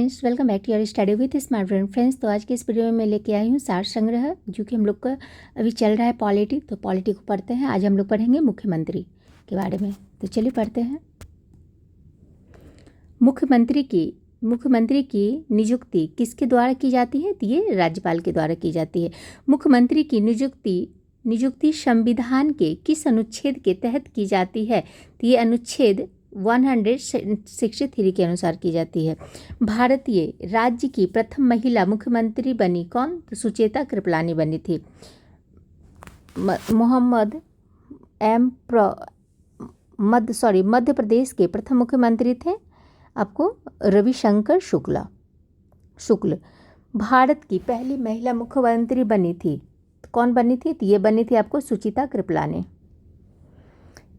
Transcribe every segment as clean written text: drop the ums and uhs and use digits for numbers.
Friends, welcome back to your study with smart brain. Friends, तो आज के इस वीडियो में मैं लेके आई हूँ सार संग्रह, जो कि हम लोग का अभी चल रहा है पॉलिटी। तो पॉलिटी को पढ़ते हैं। आज हम लोग पढ़ेंगे मुख्यमंत्री के बारे में। तो चलिए पढ़ते हैं। मुख्यमंत्री की नियुक्ति किसके द्वारा की जाती है? तो ये राज्यपाल के द्वारा की जाती है। मुख्यमंत्री की नियुक्ति संविधान के किस अनुच्छेद के तहत की जाती है? तो ये अनुच्छेद 163 के अनुसार की जाती है। भारतीय राज्य की प्रथम महिला मुख्यमंत्री बनी कौन? तो सुचेता कृपलानी बनी थी। मध्य प्रदेश के प्रथम मुख्यमंत्री थे आपको रविशंकर शुक्ल। भारत की पहली महिला मुख्यमंत्री बनी थी, कौन बनी थी? तो ये बनी थी आपको सुचिता कृपलानी।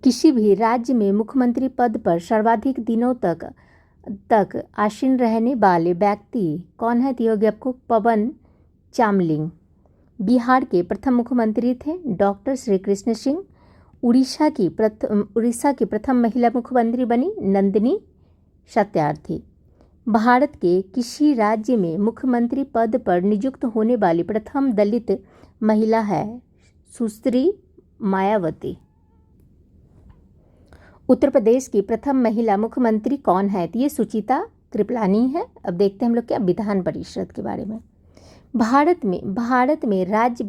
किसी भी राज्य में मुख्यमंत्री पद पर सर्वाधिक दिनों तक आसीन रहने वाले व्यक्ति कौन है? तो ये हो गया आपको पवन चामलिंग। बिहार के प्रथम मुख्यमंत्री थे डॉक्टर श्री कृष्ण सिंह। उड़ीसा की प्रथम महिला मुख्यमंत्री बनी नंदिनी सत्यार्थी। भारत के किसी राज्य में मुख्यमंत्री पद पर नियुक्त होने वाली प्रथम दलित महिला है सुश्री मायावती। उत्तर प्रदेश की प्रथम महिला मुख्यमंत्री कौन है? तो ये सुचिता कृपलानी है। अब देखते हैं हम लोग क्या विधान परिषद के बारे में। भारत में राज्य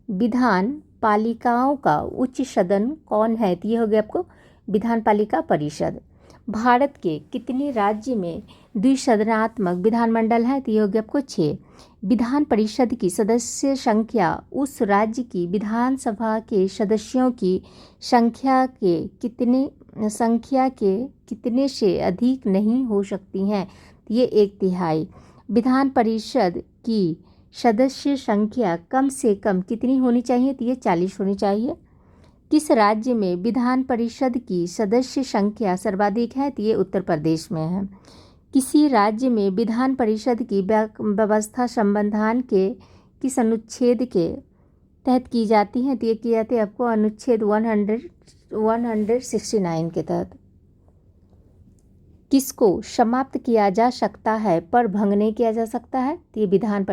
विधान पालिकाओं का उच्च सदन कौन है? तो ये हो गया आपको विधान पालिका परिषद। भारत के कितने राज्य में द्विसदनात्मक विधानमंडल है? तो ये हो गया आपको 6। विधान परिषद की सदस्य संख्या उस राज्य की विधानसभा के सदस्यों की संख्या के कितने से अधिक नहीं हो सकती हैं? ये 1/3। विधान परिषद की सदस्य संख्या कम से कम कितनी होनी चाहिए? तो ये 40 होनी चाहिए। किस राज्य में विधान परिषद की सदस्य संख्या सर्वाधिक है? तो ये उत्तर प्रदेश में है। किसी राज्य में विधान परिषद की व्यवस्था संविधान के किस अनुच्छेद के तहत की जाती है? तो ये की जाती है आपको अनुच्छेद 169 के तहत। किसको समाप्त किया जा सकता है पर भंग नहीं किया जा सकता है? तो ये विधान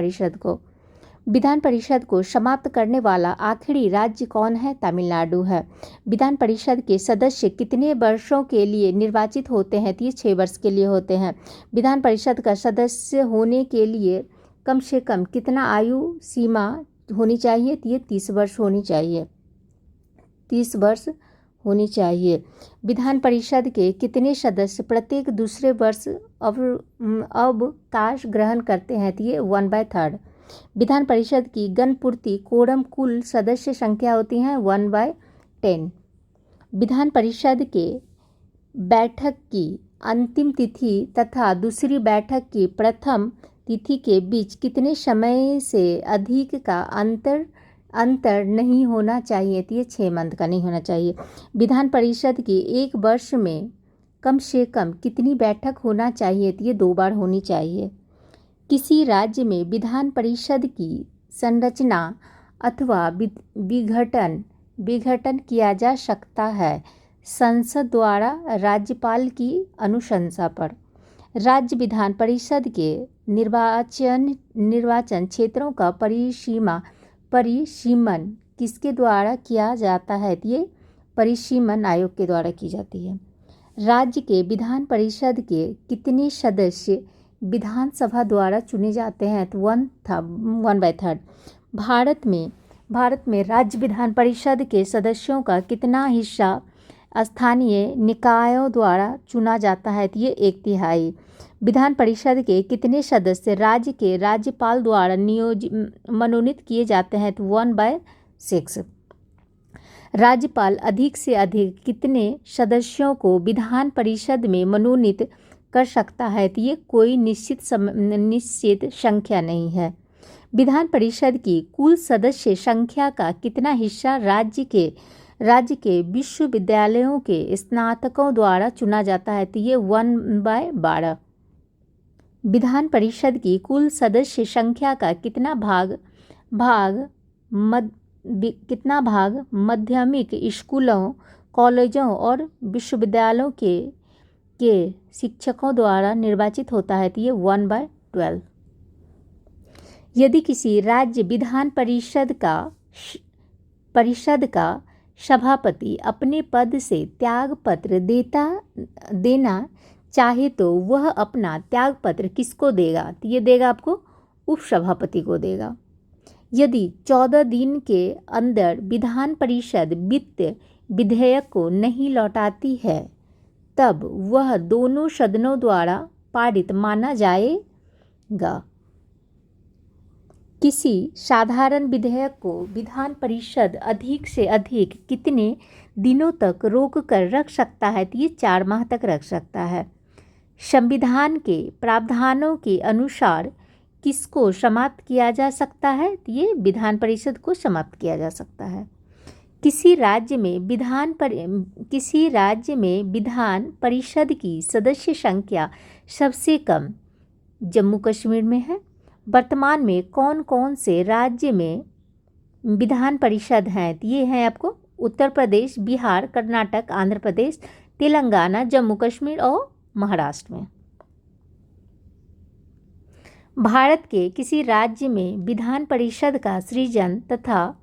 परिषद को समाप्त करने वाला आखिरी राज्य कौन है? तमिलनाडु है। विधान परिषद के सदस्य कितने वर्षों के लिए निर्वाचित होते हैं? तो ये 6 वर्ष के लिए होते हैं। विधान परिषद का सदस्य होने के लिए कम से कम कितना आयु सीमा होनी चाहिए? तो ये 30 वर्ष होनी चाहिए। 30 वर्ष होनी चाहिए। विधान परिषद के कितने सदस्य प्रत्येक दूसरे वर्ष अवकाश ग्रहण करते हैं? तो ये 1/3। विधान परिषद की गणपूर्ति कोरम कुल सदस्य संख्या होती है 1/10। विधान परिषद के बैठक की अंतिम तिथि तथा दूसरी बैठक की प्रथम तिथि के बीच कितने समय से अधिक का अंतर नहीं होना चाहिए? तो ये 6 मंथ का नहीं होना चाहिए। विधान परिषद की एक वर्ष में कम से कम कितनी बैठक होना चाहिए? तो ये 2 बार होनी चाहिए। किसी राज्य में विधान परिषद की संरचना अथवा विघटन किया जा सकता है संसद द्वारा राज्यपाल की अनुशंसा पर। राज्य विधान परिषद के निर्वाचन क्षेत्रों का परिसीमन किसके द्वारा किया जाता है? तो ये परिसीमन आयोग के द्वारा की जाती है। राज्य के विधान परिषद के कितने सदस्य विधानसभा द्वारा चुने जाते हैं? तो 1/3। भारत में राज्य विधान परिषद के सदस्यों का कितना हिस्सा स्थानीय निकायों द्वारा चुना जाता है? तो ये 1/3। विधान परिषद के कितने सदस्य राज्य के राज्यपाल द्वारा मनोनीत किए जाते हैं? तो 1/6। राज्यपाल अधिक से अधिक कितने सदस्यों को विधान परिषद में मनोनीत कर सकता है? तो ये कोई निश्चित संख्या नहीं है। विधान परिषद की कुल सदस्य संख्या का कितना हिस्सा राज्य के विश्वविद्यालयों के स्नातकों द्वारा चुना जाता है? तो ये 1/12। विधान परिषद की कुल सदस्य संख्या का कितना भाग माध्यमिक स्कूलों, कॉलेजों और विश्वविद्यालयों के के शिक्षकों द्वारा निर्वाचित होता है? तो ये 1/12। यदि किसी राज्य विधान परिषद का सभापति अपने पद से त्यागपत्र देना चाहे तो वह अपना त्यागपत्र किसको देगा? तो ये देगा आपको उपसभापति को देगा। यदि 14 दिन के अंदर विधान परिषद वित्त विधेयक को नहीं लौटाती है तब वह दोनों सदनों द्वारा पारित माना जाएगा। किसी साधारण विधेयक को विधान परिषद अधिक से अधिक कितने दिनों तक रोक कर रख सकता है? तो ये 4 माह तक रख सकता है। संविधान के प्रावधानों के अनुसार किसको समाप्त किया जा सकता है? तो ये विधान परिषद को समाप्त किया जा सकता है। किसी राज्य में विधान परिषद की सदस्य संख्या सबसे कम जम्मू कश्मीर में है। वर्तमान में कौन कौन से राज्य में विधान परिषद हैं? तो ये हैं आपको उत्तर प्रदेश, बिहार, कर्नाटक, आंध्र प्रदेश, तेलंगाना, जम्मू कश्मीर और महाराष्ट्र में। भारत के किसी राज्य में विधान परिषद का सृजन तथा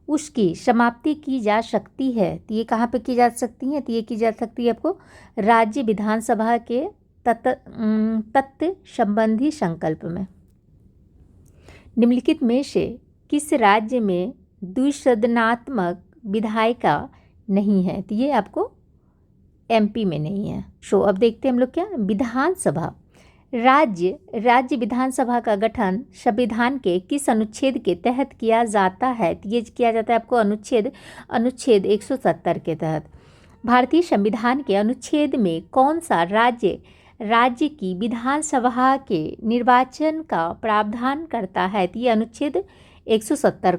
उसकी समाप्ति की जा सकती है? तो ये कहाँ पे की जा सकती है? तो ये की जा सकती है आपको राज्य विधानसभा के तत्व संबंधी संकल्प में। निम्नलिखित में से किस राज्य में द्विसदनात्मक विधायिका नहीं है? तो ये आपको एमपी में नहीं है। अब देखते हैं हम लोग क्या विधानसभा राज्य विधानसभा का गठन संविधान के किस अनुच्छेद के तहत किया जाता है? तो ये किया जाता है आपको अनुच्छेद 170 के तहत। भारतीय संविधान के अनुच्छेद में कौन सा राज्य की विधानसभा के निर्वाचन का प्रावधान करता है? तो ये अनुच्छेद 170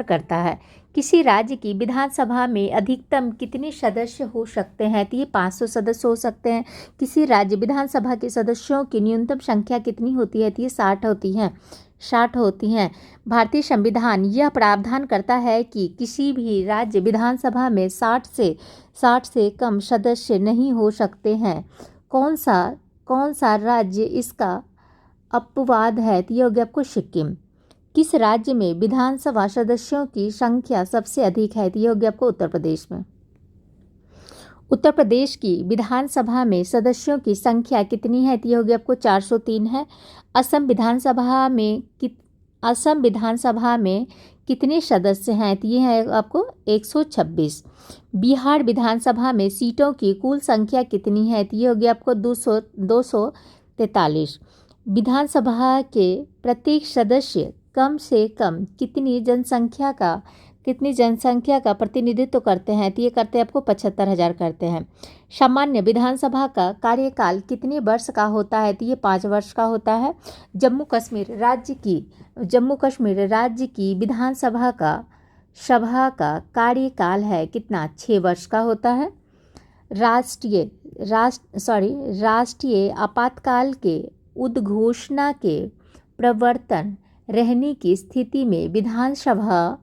करता है। किसी राज्य की विधानसभा में अधिकतम कितने सदस्य हो सकते हैं? तो ये 500 सदस्य हो सकते हैं। किसी राज्य विधानसभा के सदस्यों की न्यूनतम संख्या कितनी होती है? तो ये 60 होती हैं। भारतीय संविधान यह प्रावधान करता है कि किसी भी राज्य विधानसभा में 60 से कम सदस्य नहीं हो सकते हैं। कौन सा राज्य इसका अपवाद है? तो ये हो गया आपको सिक्किम। किस राज्य में विधानसभा सदस्यों की संख्या सबसे अधिक है? तो ये हो गया आपको उत्तर प्रदेश में। उत्तर प्रदेश की विधानसभा में सदस्यों की संख्या कितनी है? तो ये हो गया आपको 403 है। असम विधानसभा में कितने सदस्य हैं? तो ये है आपको 126। बिहार विधानसभा में सीटों की कुल संख्या कितनी है? तो ये हो गया आपको 243। विधानसभा के प्रत्येक सदस्य कम से कम कितनी जनसंख्या का प्रतिनिधित्व करते हैं? तो ये करते हैं आपको 75,000 करते हैं। सामान्य विधानसभा का कार्यकाल कितने वर्ष का होता है? तो ये 5 वर्ष का होता है। जम्मू कश्मीर राज्य की विधानसभा का कार्यकाल है कितना? 6 वर्ष का होता है। राष्ट्रीय आपातकाल के उद्घोषणा के प्रवर्तन रहने की स्थिति में विधानसभा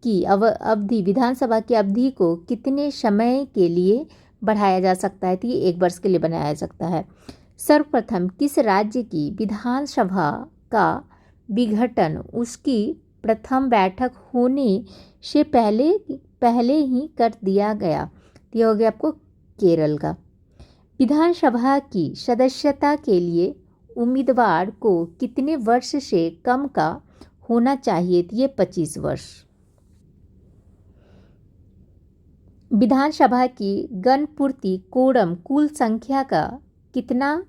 की अवधि को कितने समय के लिए बढ़ाया जा सकता है? तो ये 1 वर्ष के लिए बनाया जा सकता है। सर्वप्रथम किस राज्य की विधानसभा का विघटन उसकी प्रथम बैठक होने से पहले ही कर दिया गया? तो ये हो गया आपको केरल का। विधानसभा की सदस्यता के लिए उम्मीदवार को कितने वर्ष से कम का होना चाहिए? तो ये 25 वर्ष। विधानसभा की गणपूर्ति कोरम कुल संख्या का कितना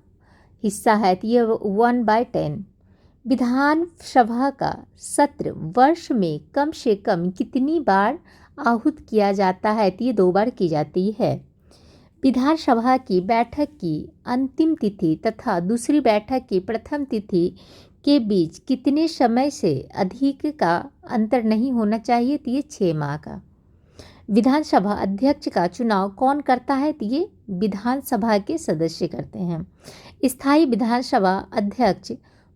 हिस्सा है? तो ये 1/10। विधानसभा का सत्र वर्ष में कम से कम कितनी बार आहूत किया जाता है? तो ये 2 बार की जाती है। विधानसभा की बैठक की अंतिम तिथि तथा दूसरी बैठक की प्रथम तिथि के बीच कितने समय से अधिक का अंतर नहीं होना चाहिए? तो ये 6 माह का। विधानसभा अध्यक्ष का चुनाव कौन करता है? तो ये विधानसभा के सदस्य करते हैं। स्थायी विधानसभा अध्यक्ष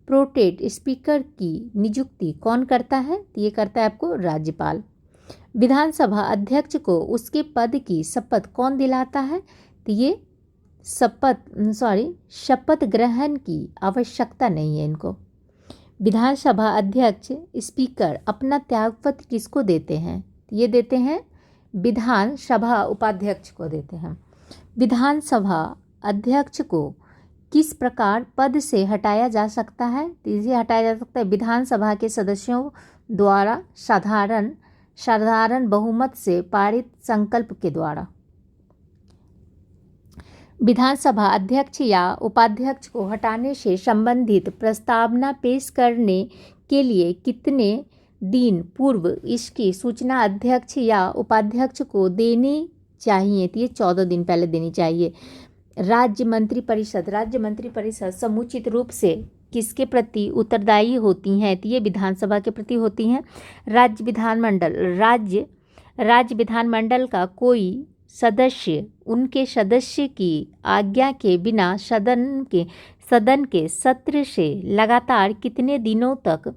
प्रोटेट स्पीकर की नियुक्ति कौन करता है? तो ये करता है आपको राज्यपाल। विधानसभा अध्यक्ष को उसके पद की शपथ कौन दिलाता है? तो ये शपथ ग्रहण की आवश्यकता नहीं है इनको। विधानसभा अध्यक्ष स्पीकर अपना त्यागपत्र किसको देते हैं? ये देते हैं विधानसभा उपाध्यक्ष को देते हैं। विधानसभा अध्यक्ष को किस प्रकार पद से हटाया जा सकता है? तो इसे हटाया जा सकता है विधानसभा के सदस्यों द्वारा साधारण बहुमत से पारित संकल्प के द्वारा। विधानसभा अध्यक्ष या उपाध्यक्ष को हटाने से संबंधित प्रस्तावना पेश करने के लिए कितने दिन पूर्व इसकी सूचना अध्यक्ष या उपाध्यक्ष को देनी चाहिए? तो ये 14 दिन पहले देनी चाहिए। राज्य मंत्रिपरिषद समुचित रूप से किसके प्रति उत्तरदायी होती हैं? तो ये विधानसभा के प्रति होती हैं। राज्य विधानमंडल का कोई सदस्य उनके सदस्य की आज्ञा के बिना सदन के सत्र से लगातार कितने दिनों तक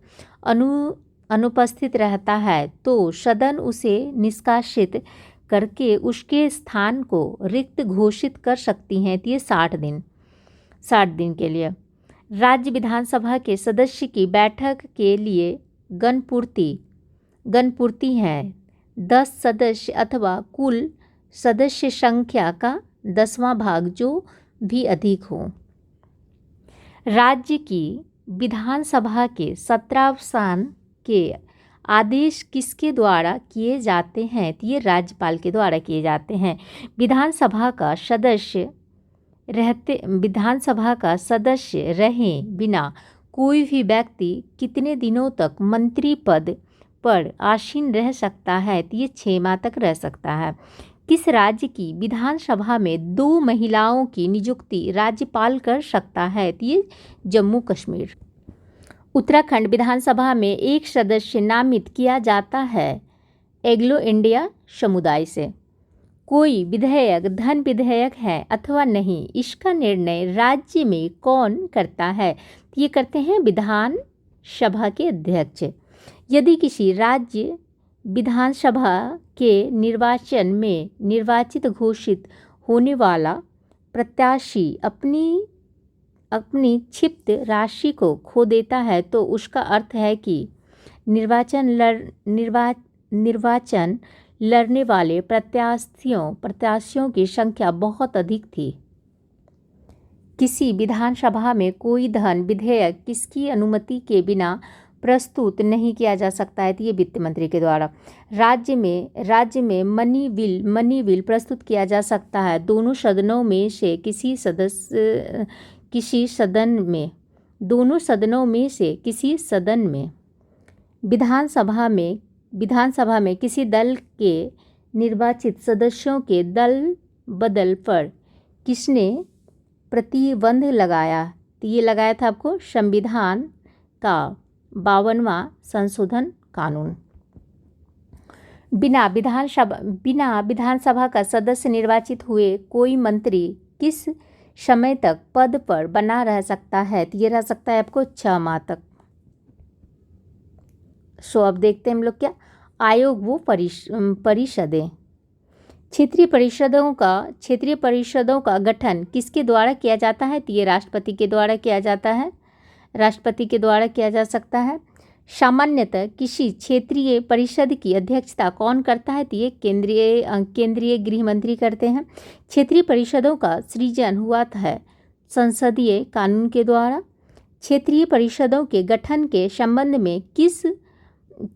अनुपस्थित रहता है तो सदन उसे निष्कासित करके उसके स्थान को रिक्त घोषित कर सकती हैं। तो ये 60 दिन के लिए। राज्य विधानसभा के सदस्य की बैठक के लिए गणपूर्ति है 10 सदस्य अथवा कुल सदस्य संख्या का 10वां भाग जो भी अधिक हो। राज्य की विधानसभा के सत्रावसान के आदेश किसके द्वारा किए जाते हैं? तो ये राज्यपाल के द्वारा किए जाते हैं। विधानसभा का सदस्य रहे बिना कोई भी व्यक्ति कितने दिनों तक मंत्री पद पर आसीन रह सकता है? तो ये 6 माह तक रह सकता है। किस राज्य की विधानसभा में 2 महिलाओं की नियुक्ति राज्यपाल कर सकता है? तो ये जम्मू कश्मीर। उत्तराखंड विधानसभा में एक सदस्य नामित किया जाता है एंग्लो इंडिया समुदाय से। कोई विधेयक धन विधेयक है अथवा नहीं, इसका निर्णय राज्य में कौन करता है? ये करते हैं विधानसभा के अध्यक्ष। यदि किसी राज्य विधानसभा के निर्वाचन में निर्वाचित घोषित होने वाला प्रत्याशी अपनी क्षिप्त राशि को खो देता है तो उसका अर्थ है कि निर्वाचन लड़ने वाले प्रत्याशियों की संख्या बहुत अधिक थी। किसी विधानसभा में कोई धन विधेयक किसकी अनुमति के बिना प्रस्तुत नहीं किया जा सकता है? तो ये वित्त मंत्री के द्वारा। राज्य में मनी बिल प्रस्तुत किया जा सकता है दोनों सदनों में से किसी सदन में। विधानसभा में किसी दल के निर्वाचित सदस्यों के दल बदल पर किसने प्रतिबंध लगाया? तो ये लगाया था आपको संविधान का 52वां संशोधन कानून। बिना विधानसभा का सदस्य निर्वाचित हुए कोई मंत्री किस समय तक पद पर बना रह सकता है? तो ये रह सकता है आपको 6 माह तक। सो अब देखते हैं हम लोग क्या आयोग वो परिषदें। क्षेत्रीय परिषदों का गठन किसके द्वारा किया जाता है? तो ये राष्ट्रपति के द्वारा किया जा सकता है। सामान्यतः किसी क्षेत्रीय परिषद की अध्यक्षता कौन करता है? तो ये केंद्रीय गृह मंत्री करते हैं। क्षेत्रीय परिषदों का सृजन हुआ है संसदीय कानून के द्वारा। क्षेत्रीय परिषदों के गठन के संबंध में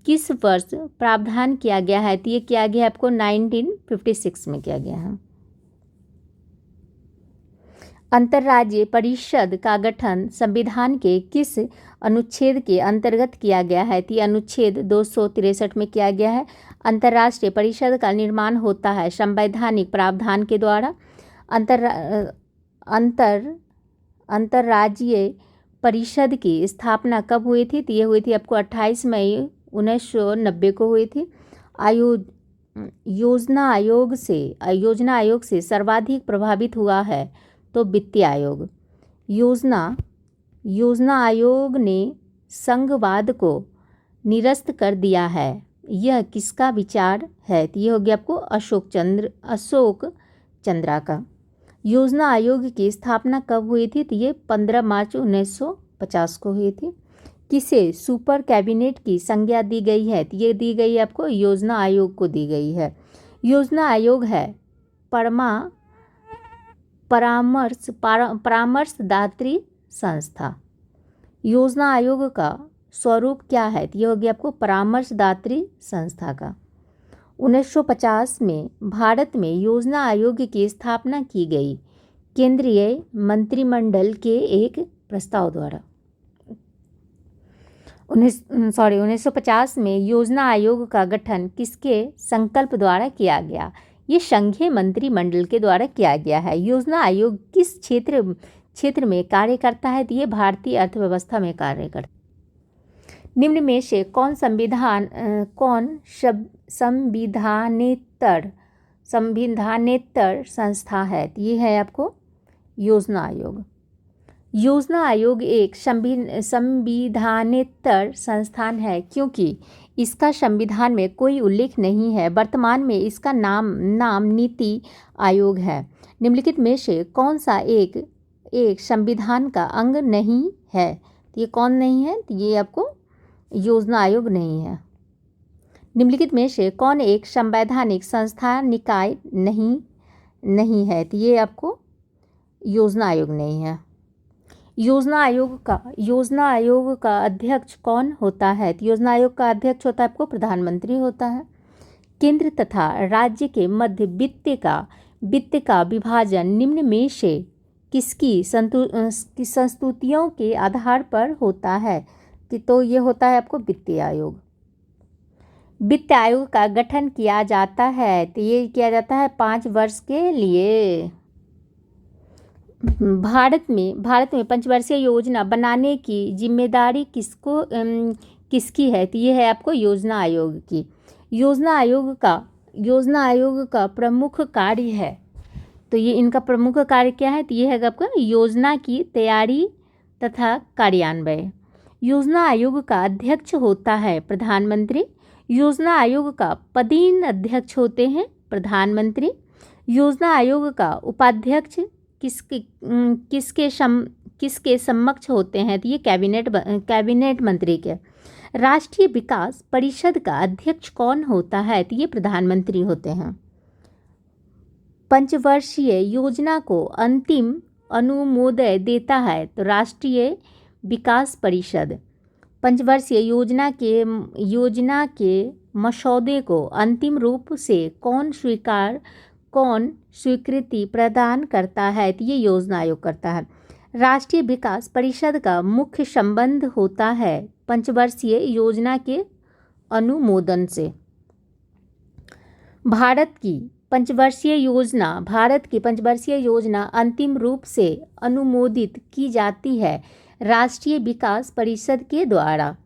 किस वर्ष प्रावधान किया गया है? तो ये किया गया आपको 1956 में किया गया है। अंतर्राज्यीय परिषद का गठन संविधान के किस अनुच्छेद के अंतर्गत किया गया है? तो अनुच्छेद 263 में किया गया है। अंतर्राष्ट्रीय परिषद का निर्माण होता है संवैधानिक प्रावधान के द्वारा। अंतर्राज्यीय परिषद की स्थापना कब हुई थी? तो ये हुई थी आपको 28 मई 1990 को हुई थी। योजना आयोग से सर्वाधिक प्रभावित हुआ है तो वित्तीय आयोग। योजना आयोग ने संघवाद को निरस्त कर दिया है यह किसका विचार है? तो ये हो गया आपको अशोक चंद्रा का। योजना आयोग की स्थापना कब हुई थी? तो ये 15 मार्च 1950 को हुई थी। किसे सुपर कैबिनेट की संज्ञा दी गई है? तो ये दी गई है आपको योजना आयोग को दी गई है। योजना आयोग है परामर्शदात्री संस्था। योजना आयोग का स्वरूप क्या है? तो ये हो गया आपको परामर्शदात्री संस्था का। 1950 में भारत में योजना आयोग की स्थापना की गई केंद्रीय मंत्रिमंडल के एक प्रस्ताव द्वारा। 1950 में योजना आयोग का गठन किसके संकल्प द्वारा किया गया? ये संघीय मंत्रिमंडल के द्वारा किया गया है। योजना आयोग किस क्षेत्र में कार्य करता है? तो ये भारतीय अर्थव्यवस्था में कार्य करता है। निम्न में से कौन संविधानेतर संस्था है? तो ये है आपको योजना आयोग। योजना आयोग एक संविधानेतर संस्थान है क्योंकि इसका संविधान में कोई उल्लेख नहीं है। वर्तमान में इसका नाम नीति आयोग है। निम्नलिखित में से कौन सा एक संविधान का अंग नहीं है? तो ये कौन नहीं है? तो ये आपको योजना आयोग नहीं है। निम्नलिखित में से कौन एक संवैधानिक संस्था निकाय नहीं है? तो ये आपको योजना आयोग नहीं है। योजना आयोग का अध्यक्ष कौन होता है? तो योजना आयोग का अध्यक्ष होता है आपको प्रधानमंत्री होता है। केंद्र तथा राज्य के मध्य वित्त का विभाजन निम्न में से किसकी संस्तुतियों के आधार पर होता है? तो ये होता है आपको वित्त आयोग। वित्त आयोग का गठन किया जाता है तो ये किया जाता है 5 वर्ष के लिए। भारत में पंचवर्षीय योजना बनाने की जिम्मेदारी किसकी है? तो ये है आपको योजना आयोग की। योजना आयोग का प्रमुख कार्य है। तो ये इनका प्रमुख कार्य क्या है? तो ये है आपका योजना की तैयारी तथा कार्यान्वयन। योजना आयोग का अध्यक्ष होता है प्रधानमंत्री। योजना आयोग का पदीन अध्यक्ष होते हैं प्रधानमंत्री। योजना आयोग का उपाध्यक्ष किसके समक्ष होते हैं? तो ये कैबिनेट मंत्री के। राष्ट्रीय विकास परिषद का अध्यक्ष कौन होता है? तो ये प्रधानमंत्री होते हैं। पंचवर्षीय योजना को अंतिम अनुमोदन देता है तो राष्ट्रीय विकास परिषद। पंचवर्षीय योजना के मसौदे को अंतिम रूप से कौन स्वीकृति प्रदान करता है? तो ये योजना आयोग करता है। राष्ट्रीय विकास परिषद का मुख्य संबंध होता है पंचवर्षीय योजना के अनुमोदन से। भारत की पंचवर्षीय योजना अंतिम रूप से अनुमोदित की जाती है राष्ट्रीय विकास परिषद के द्वारा।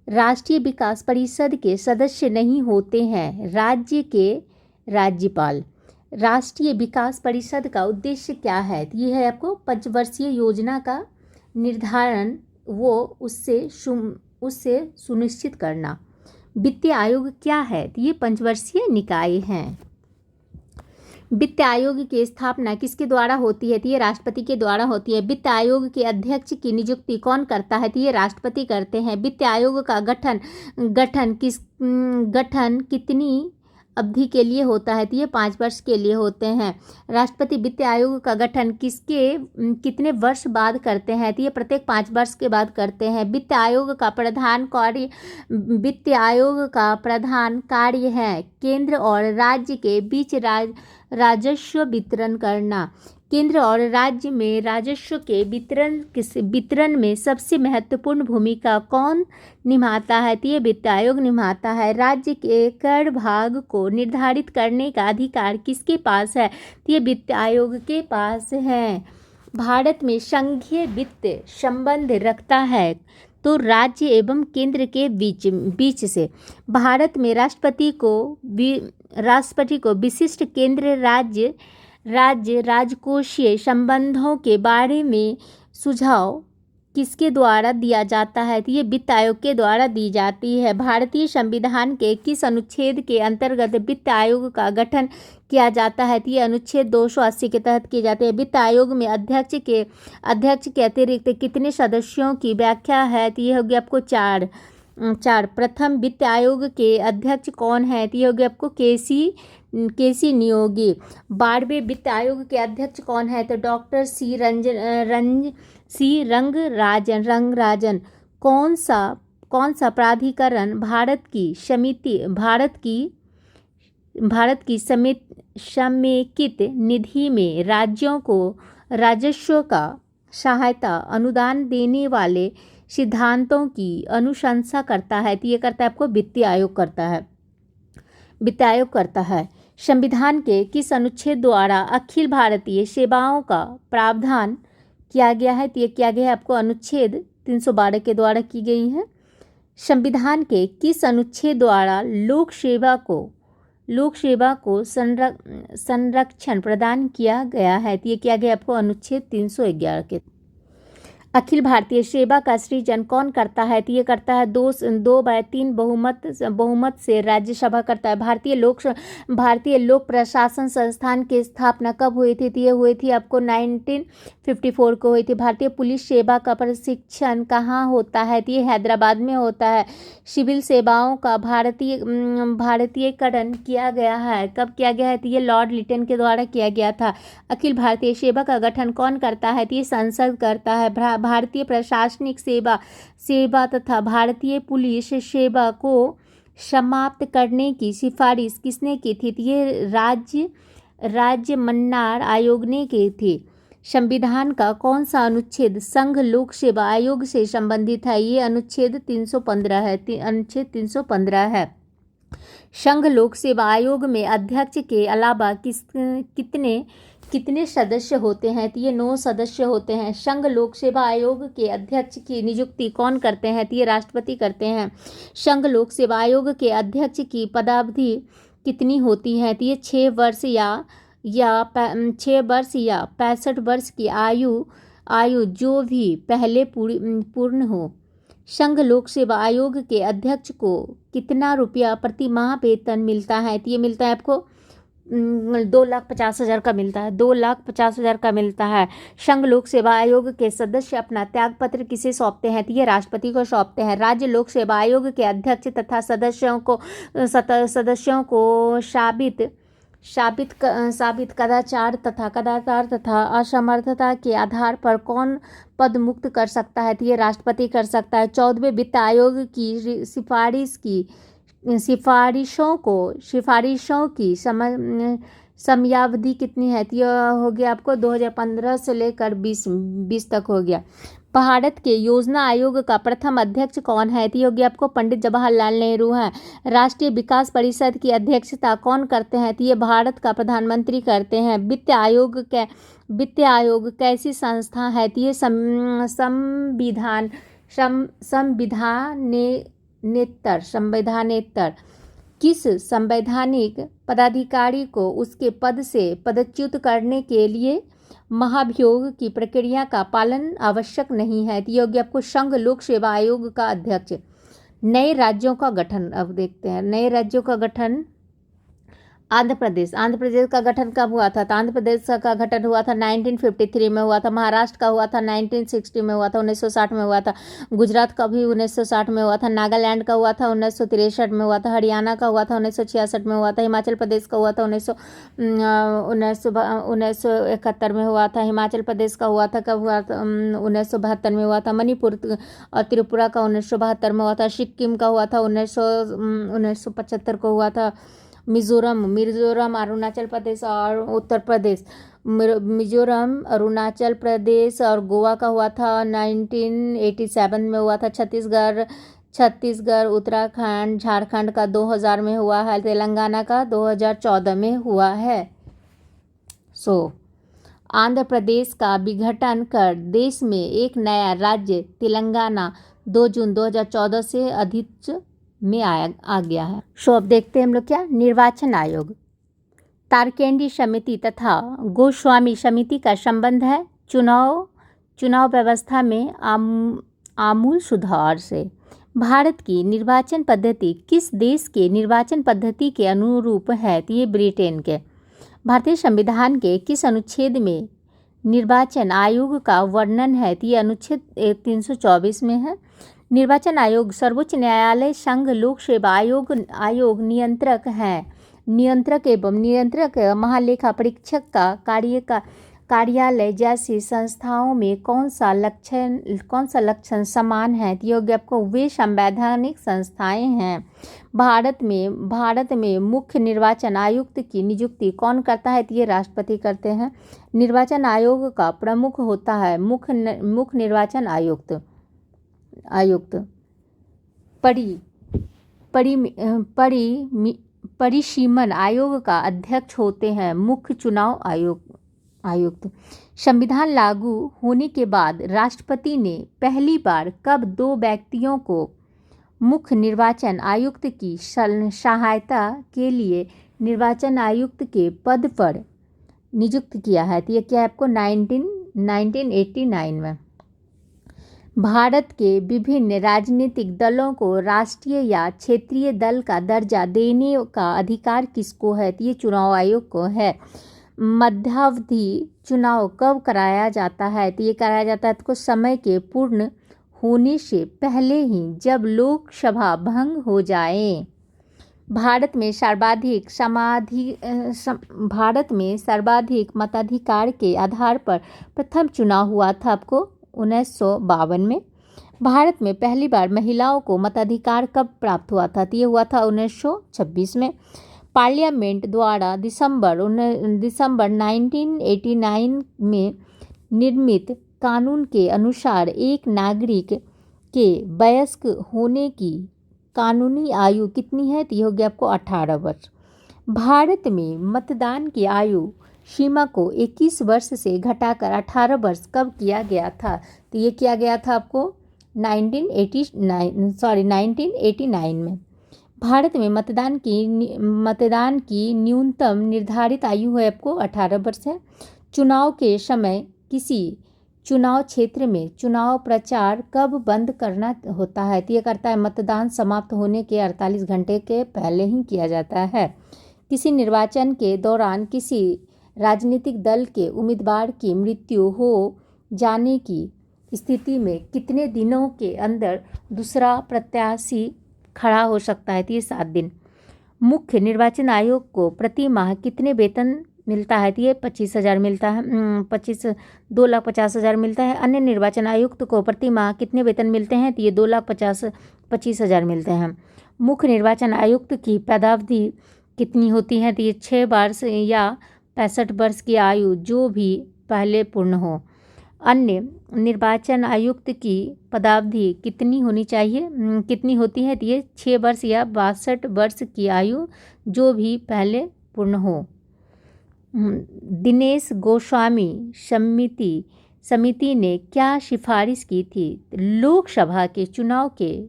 राष्ट्रीय विकास परिषद के सदस्य नहीं होते हैं राज्य के राज्यपाल। राष्ट्रीय विकास परिषद का उद्देश्य क्या है? तो ये है आपको पंचवर्षीय योजना का निर्धारण उससे सुनिश्चित करना। वित्त आयोग क्या है? तो ये पंचवर्षीय निकाय हैं। वित्त आयोग की स्थापना किसके द्वारा होती है? तो ये राष्ट्रपति के द्वारा होती है। वित्त आयोग के अध्यक्ष की नियुक्ति कौन करता है? तो ये राष्ट्रपति करते हैं। वित्त आयोग का गठन कितनी अवधि के लिए होता है? तो ये 5 वर्ष के लिए होते हैं। राष्ट्रपति वित्त आयोग का गठन कितने वर्ष बाद करते हैं? तो ये प्रत्येक 5 वर्ष के बाद करते हैं। वित्त आयोग का प्रधान कार्य है केंद्र और राज्य के बीच राजस्व वितरण करना। केंद्र और राज्य में राजस्व के वितरण में सबसे महत्वपूर्ण भूमिका कौन निभाता है? तो ये वित्त आयोग निभाता है। राज्य के कर भाग को निर्धारित करने का अधिकार किसके पास है? तो ये वित्त आयोग के पास है। भारत में संघीय वित्त संबंध रखता है तो राज्य एवं केंद्र के बीच से। भारत में राष्ट्रपति को विशिष्ट केंद्र राज्य राजकोषीय संबंधों के बारे में सुझाव किसके द्वारा दिया जाता है? तो ये वित्त आयोग के द्वारा दी जाती है। भारतीय संविधान के किस अनुच्छेद के अंतर्गत वित्त आयोग का गठन किया जाता है? तो ये अनुच्छेद 280 के तहत किए जाते हैं। वित्त आयोग में अध्यक्ष के अतिरिक्त कितने सदस्यों की व्याख्या है? तो ये होगी आपको चार। प्रथम वित्त आयोग के अध्यक्ष कौन है? तो ये होगी आपको केसी नियोगी। 12वें वित्त आयोग के अध्यक्ष कौन है? तो डॉक्टर सी रंगराजन। कौन सा प्राधिकरण भारत की समेकित निधि में राज्यों को राजस्व का सहायता अनुदान देने वाले सिद्धांतों की अनुशंसा करता है? तो ये करता है आपको वित्त आयोग करता है। संविधान के किस अनुच्छेद द्वारा अखिल भारतीय सेवाओं का प्रावधान किया गया है? तो ये किया गया है आपको अनुच्छेद 312 के द्वारा की गई है। संविधान के किस अनुच्छेद द्वारा लोक सेवा को संरक्षण प्रदान किया गया है? तो ये किया गया आपको अनुच्छेद 311 के। अखिल भारतीय सेवा का सृजन कौन करता है? तो ये करता है 2/3 बहुमत से राज्यसभा करता है। भारतीय लोक प्रशासन संस्थान की स्थापना कब हुई थी? तो ये हुई थी आपको 1954 को हुई थी। भारतीय पुलिस सेवा का प्रशिक्षण कहाँ होता है? तो ये हैदराबाद में होता है। सिविल सेवाओं का भारतीयकरण किया गया है, कब किया गया है? तो ये लॉर्ड लिटन के द्वारा किया गया था। अखिल भारतीय सेवा का गठन कौन करता है? तो ये संसद करता है। भारतीय प्रशासनिक सेवा तथा भारतीय पुलिस सेवा को समाप्त करने की सिफारिश किसने की थी? तो ये राज्य मन्नार आयोग ने की थी। संविधान का कौन सा अनुच्छेद संघ लोक सेवा आयोग से संबंधित है? ये अनुच्छेद 315 है। अनुच्छेद 315 है। संघ लोक सेवा आयोग में अध्यक्ष के अलावा कितने सदस्य होते हैं? तो ये 9 सदस्य होते हैं। संघ लोक सेवा आयोग के अध्यक्ष की नियुक्ति कौन करते हैं? तो ये राष्ट्रपति करते हैं। संघ लोक सेवा आयोग के अध्यक्ष की पदावधि कितनी होती है? तो ये 6 वर्ष या 65 वर्ष की आयु जो भी पहले पूर्ण हो। संघ लोक सेवा आयोग के अध्यक्ष को कितना रुपया प्रति माह वेतन मिलता है? तो ये मिलता है आपको 2,50,000 का मिलता है। 2,50,000 का मिलता है। संघ लोक सेवा आयोग के सदस्य अपना त्यागपत्र किसे सौंपते हैं? तो ये राष्ट्रपति को सौंपते हैं। राज्य लोक सेवा आयोग के अध्यक्ष तथा सदस्यों को साबित कदाचार तथा असमर्थता के आधार पर कौन पद मुक्त कर सकता है? तो ये राष्ट्रपति कर सकता है। 14वें वित्त आयोग की सिफारिशों की समयावधि कितनी है? तो यह हो गया आपको 2015 से लेकर 20 तक हो गया। भारत के योजना आयोग का प्रथम अध्यक्ष कौन है? तो ये हो गया आपको पंडित जवाहरलाल नेहरू हैं। राष्ट्रीय विकास परिषद की अध्यक्षता कौन करते हैं? तो ये भारत का प्रधानमंत्री करते हैं। वित्त आयोग कैसी संस्था है? तो ये संविधानेतर किस संवैधानिक पदाधिकारी को उसके पद से पदच्युत करने के लिए महाभियोग की प्रक्रिया का पालन आवश्यक नहीं है? तो ये हो गया आपको संघ लोक सेवा आयोग का अध्यक्ष। नए राज्यों का गठन अब देखते हैं। नए राज्यों का गठन आंध्र प्रदेश का गठन कब हुआ था? तो आंध्र प्रदेश का गठन हुआ था 1953 में हुआ था। महाराष्ट्र का हुआ था 1960 में हुआ था, 1960 में हुआ था। गुजरात का भी 1960 में हुआ था। नागालैंड का हुआ था 1963 में हुआ था। हरियाणा का हुआ था 1966 में हुआ था। हिमाचल प्रदेश का हुआ था 1971 में हुआ था। हिमाचल प्रदेश का हुआ था कब हुआ था? 1972 में हुआ था। मणिपुर और त्रिपुरा का 1972 में हुआ था। सिक्किम का हुआ था 1975 को हुआ था। मिजोरम अरुणाचल प्रदेश और उत्तर प्रदेश, मिजोरम अरुणाचल प्रदेश और गोवा का हुआ था 1987 में हुआ था। छत्तीसगढ़ उत्तराखंड झारखंड का 2000 में हुआ है। तेलंगाना का 2014 में हुआ है। आंध्र प्रदेश का विघटन कर देश में एक नया राज्य तेलंगाना 2 जून 2014 से अधिनियम में आ गया है। अब देखते हैं हम लोग क्या निर्वाचन आयोग। तारकेंडी समिति तथा गोस्वामी समिति का संबंध है। चुनाव व्यवस्था में आमूल सुधार से। भारत की निर्वाचन पद्धति किस देश के निर्वाचन पद्धति के अनुरूप है? तो ये ब्रिटेन के। भारतीय संविधान के किस अनुच्छेद में निर्वाचन आयोग का वर्णन है? तो ये अनुच्छेद 324 में है। निर्वाचन आयोग सर्वोच्च न्यायालय, संघ लोक सेवा आयोग नियंत्रक हैं। नियंत्रक एवं नियंत्रक महालेखा परीक्षक का कार्यालय जैसी संस्थाओं में कौन सा लक्षण समान है? तो योग्य आपको वे संवैधानिक संस्थाएं हैं। भारत में मुख्य निर्वाचन आयुक्त की नियुक्ति कौन करता है? तो ये राष्ट्रपति करते हैं। निर्वाचन आयोग का प्रमुख होता है मुख्य निर्वाचन आयुक्त। परिसीमन आयोग का अध्यक्ष होते हैं मुख्य चुनाव आयुक्त। संविधान लागू होने के बाद राष्ट्रपति ने पहली बार कब 2 व्यक्तियों को मुख्य निर्वाचन आयुक्त की सहायता के लिए निर्वाचन आयुक्त के पद पर नियुक्त किया है? तो ये क्या है आपको 1989 में। भारत के विभिन्न राजनीतिक दलों को राष्ट्रीय या क्षेत्रीय दल का दर्जा देने का अधिकार किसको है? तो ये चुनाव आयोग को है। मध्यावधि चुनाव कब कराया जाता है? तो ये कराया जाता है तो समय के पूर्ण होने से पहले ही, जब लोकसभा भंग हो जाए। भारत में सर्वाधिक मताधिकार के आधार पर प्रथम चुनाव हुआ था आपको 1952 में। भारत में पहली बार महिलाओं को मताधिकार कब प्राप्त हुआ था? तो ये हुआ था 1926 में। पार्लियामेंट द्वारा दिसंबर 1989 में निर्मित कानून के अनुसार एक नागरिक के वयस्क होने की कानूनी आयु कितनी है? तो ये हो गया आपको 18 वर्ष। भारत में मतदान की आयु सीमा को 21 वर्ष से घटाकर 18 वर्ष कब किया गया था? तो ये किया गया था आपको 1989 में। भारत में मतदान की न्यूनतम निर्धारित आयु है आपको 18 वर्ष है। चुनाव के समय किसी चुनाव क्षेत्र में चुनाव प्रचार कब बंद करना होता है? तो ये करता है मतदान समाप्त होने के 48 घंटे के पहले ही किया जाता है। किसी निर्वाचन के दौरान किसी राजनीतिक दल के उम्मीदवार की मृत्यु हो जाने की स्थिति में कितने दिनों के अंदर दूसरा प्रत्याशी खड़ा हो सकता है? तो ये 7 दिन। मुख्य निर्वाचन आयोग को प्रति माह कितने वेतन मिलता है? तो ये 25,000 मिलता है। 2,50,000 मिलता है। अन्य निर्वाचन आयुक्त को प्रति माह कितने वेतन मिलते हैं? तो ये 2,25,000 मिलते हैं। मुख्य निर्वाचन आयुक्त की पदावधि कितनी होती है? तो ये 6 वर्ष या 65 वर्ष की आयु जो भी पहले पूर्ण हो। अन्य निर्वाचन आयुक्त की पदावधि कितनी होनी चाहिए, कितनी होती है? तो ये 6 वर्ष या 62 वर्ष की आयु जो भी पहले पूर्ण हो। दिनेश गोस्वामी समिति ने क्या सिफारिश की थी? लोकसभा के चुनाव के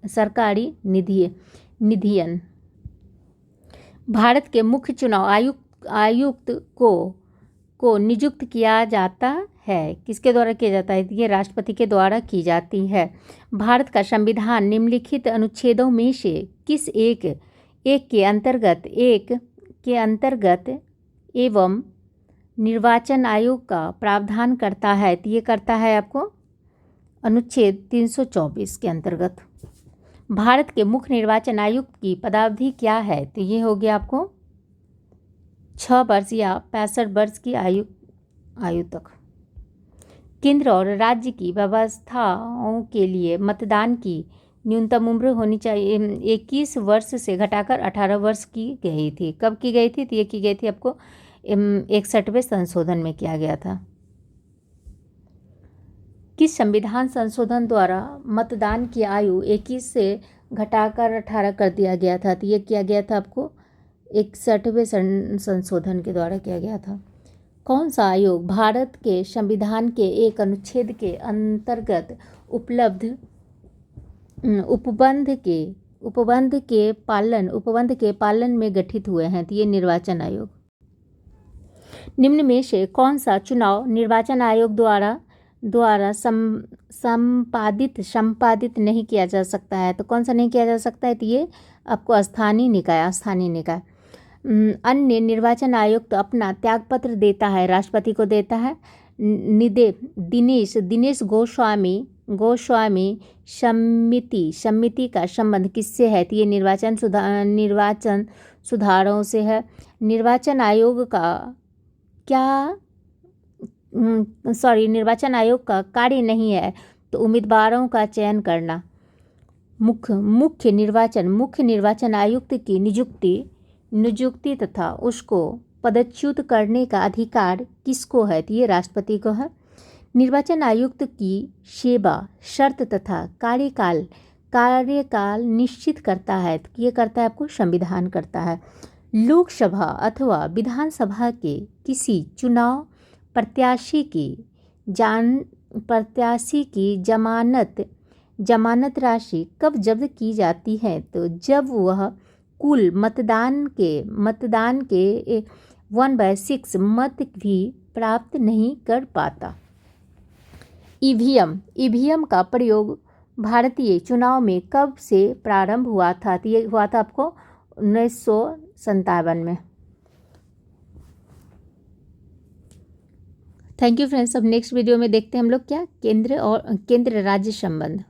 सरकारी निधियन। भारत के मुख्य चुनाव आयुक्त को नियुक्त किया जाता है, किसके द्वारा किया जाता है? ये राष्ट्रपति के द्वारा की जाती है। भारत का संविधान निम्नलिखित अनुच्छेदों में से किस एक के अंतर्गत एवं निर्वाचन आयोग का प्रावधान करता है? तो ये करता है आपको अनुच्छेद 324 के अंतर्गत। भारत के मुख्य निर्वाचन आयुक्त की पदावधि क्या है? तो ये हो गया आपको 6 वर्ष या 65 वर्ष की आयु तक। केंद्र और राज्य की व्यवस्थाओं के लिए मतदान की न्यूनतम उम्र होनी चाहिए 21 वर्ष से घटाकर 18 वर्ष की गई थी। कब की गई थी? तो ये की गई थी आपको 61वें संशोधन में किया गया था। किस संविधान संशोधन द्वारा मतदान की आयु 21 से घटाकर 18 कर दिया गया था? तो ये किया गया था आपको 61वें संशोधन के द्वारा किया गया था। कौन सा आयोग भारत के संविधान के एक अनुच्छेद के अंतर्गत उपबंध के पालन में गठित हुए हैं? तो ये निर्वाचन आयोग। निम्न में से कौन सा चुनाव निर्वाचन आयोग द्वारा द्वारा संपादित नहीं किया जा सकता है। तो कौन सा नहीं किया जा सकता है? तो ये आपको स्थानीय निकाय। अन्य निर्वाचन आयुक्त अपना त्यागपत्र देता है, राष्ट्रपति को देता है। दिनेश गोस्वामी समिति का संबंध किससे है? तो ये निर्वाचन सुधारों से है। निर्वाचन आयोग का कार्य नहीं है तो उम्मीदवारों का चयन करना। मुख्य निर्वाचन आयुक्त की नियुक्ति तथा उसको पदच्युत करने का अधिकार किसको है? तो ये राष्ट्रपति को है। निर्वाचन आयुक्त की सेवा शर्त तथा कार्यकाल निश्चित करता है। तो ये करता है आपको संविधान करता है। लोकसभा अथवा विधानसभा के किसी चुनाव प्रत्याशी की जमानत राशि कब जब्त की जाती है? तो जब वह कुल मतदान के 1/6 मत भी प्राप्त नहीं कर पाता। ईवीएम का प्रयोग भारतीय चुनाव में कब से प्रारंभ हुआ था? तो ये हुआ था आपको 1957 में। Thank you friends. अब नेक्स्ट वीडियो में देखते हैं हम लोग क्या केंद्र राज्य संबंध।